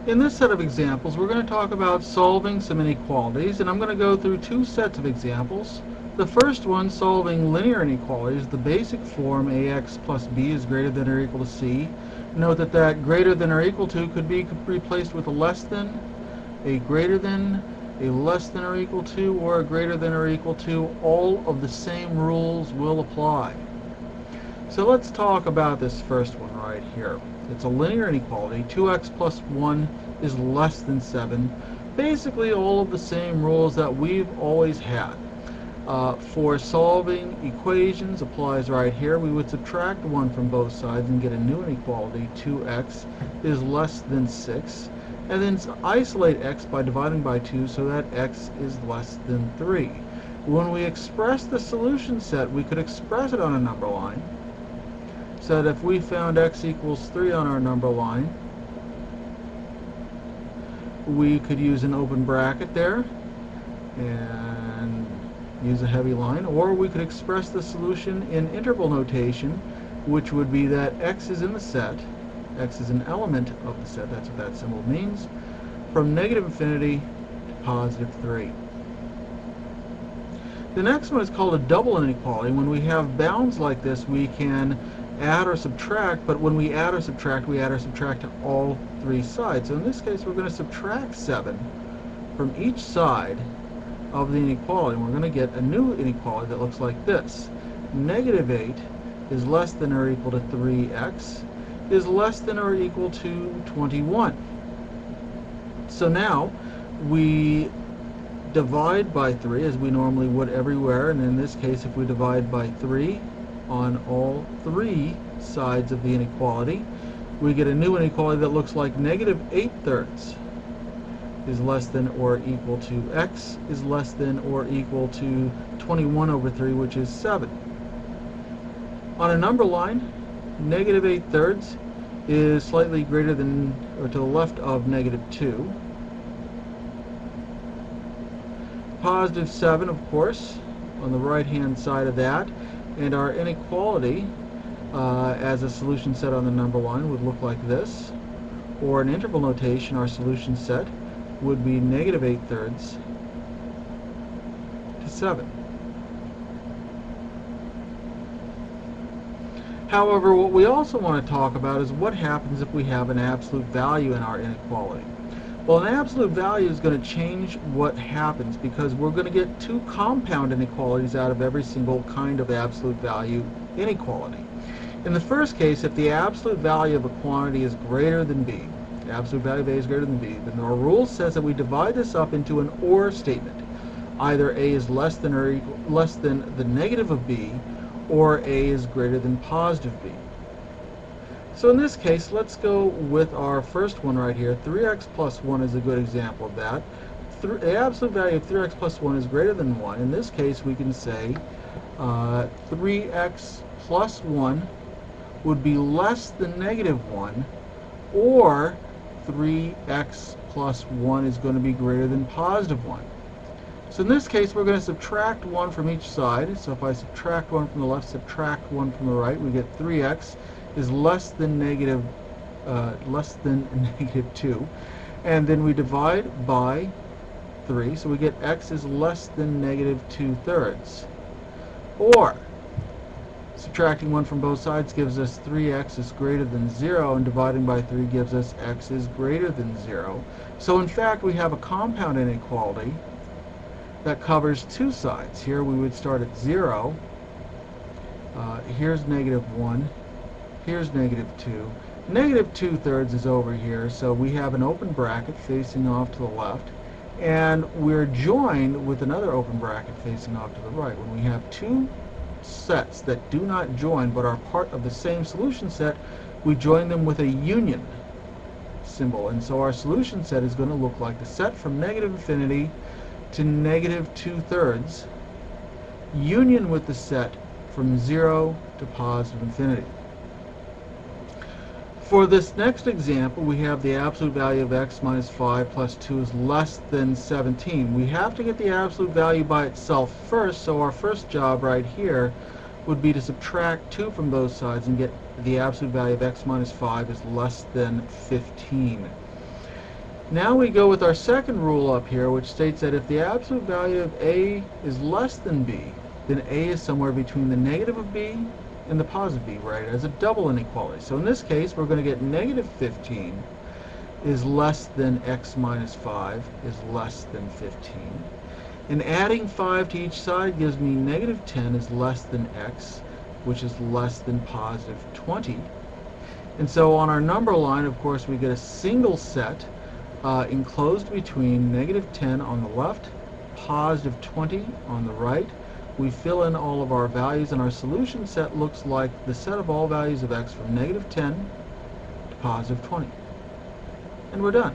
In this set of examples, we're going to talk about solving some inequalities, and I'm going to go through two sets of examples. The first one, solving linear inequalities, the basic form ax plus b is greater than or equal to c. Note that that greater than or equal to could be replaced with a less than, a greater than, a less than or equal to, or a greater than or equal to. All of the same rules will apply. So let's talk about this first one right here. It's a linear inequality. 2x plus 1 is less than 7. Basically all of the same rules that we've always had. For solving equations applies right here. We would subtract 1 from both sides and get a new inequality. 2x is less than 6. And then isolate x by dividing by 2 so that x is less than 3. When we express the solution set, we could express it on a number line. So that if we found x equals 3 on our number line, we could use an open bracket there and use a heavy line, or we could express the solution in interval notation, which would be that x is in the set, x is an element of the set, that's what that symbol means, from negative infinity to positive 3. The next one is called a double inequality. When we have bounds like this, we can add or subtract, but when we add or subtract to all three sides. So in this case, we're going to subtract 7 from each side of the inequality, and we're going to get a new inequality that looks like this. Negative 8 is less than or equal to 3x is less than or equal to 21. So now we divide by 3 as we normally would everywhere, and in this case, if we divide by 3 on all three sides of the inequality, we get a new inequality that looks like negative 8/3 is less than or equal to x is less than or equal to 21 over 3, which is 7. On a number line, negative 8/3 is slightly greater than or to the left of negative 2. Positive 7, of course, on the right hand side of that. And our inequality as a solution set on the number line would look like this. Or in interval notation, our solution set would be negative 8/3 to 7. However, what we also want to talk about is what happens if we have an absolute value in our inequality. Well, an absolute value is going to change what happens because we're going to get two compound inequalities out of every single kind of absolute value inequality. In the first case, if the absolute value of a quantity is greater than b, the absolute value of a is greater than b, then our rule says that we divide this up into an or statement. Either a is less than or equal, less than the negative of b, or a is greater than positive b. So in this case, let's go with our first one right here. 3x plus 1 is a good example of that. The absolute value of 3x plus 1 is greater than 1. In this case, we can say 3x plus 1 would be less than negative 1, or 3x plus 1 is going to be greater than positive 1. So in this case, we're going to subtract 1 from each side. So if I subtract 1 from the left, subtract 1 from the right, we get 3x is less than negative 2, and then we divide by 3, so we get x is less than negative 2/3. Or subtracting 1 from both sides gives us 3x is greater than 0, and dividing by 3 gives us x is greater than 0. So in fact, we have a compound inequality that covers two sides. Here we would start at 0. Here's negative 1. Here's negative 2. Negative 2/3 is over here, so we have an open bracket facing off to the left, and we're joined with another open bracket facing off to the right. When we have two sets that do not join but are part of the same solution set, we join them with a union symbol. And so our solution set is going to look like the set from negative infinity to negative 2/3, union with the set from 0 to positive infinity. For this next example, we have the absolute value of x minus 5 plus 2 is less than 17. We have to get the absolute value by itself first, so our first job right here would be to subtract 2 from both sides and get the absolute value of x minus 5 is less than 15. Now we go with our second rule up here, which states that if the absolute value of A is less than B, then A is somewhere between the negative of B and the positive B, right, as a double inequality. So in this case, we're going to get negative 15 is less than x minus 5 is less than 15. And adding 5 to each side gives me negative 10 is less than x, which is less than positive 20. And so on our number line, of course, we get a single set enclosed between negative 10 on the left, positive 20 on the right. We fill in all of our values, and our solution set looks like the set of all values of x from negative 10 to positive 20. And we're done.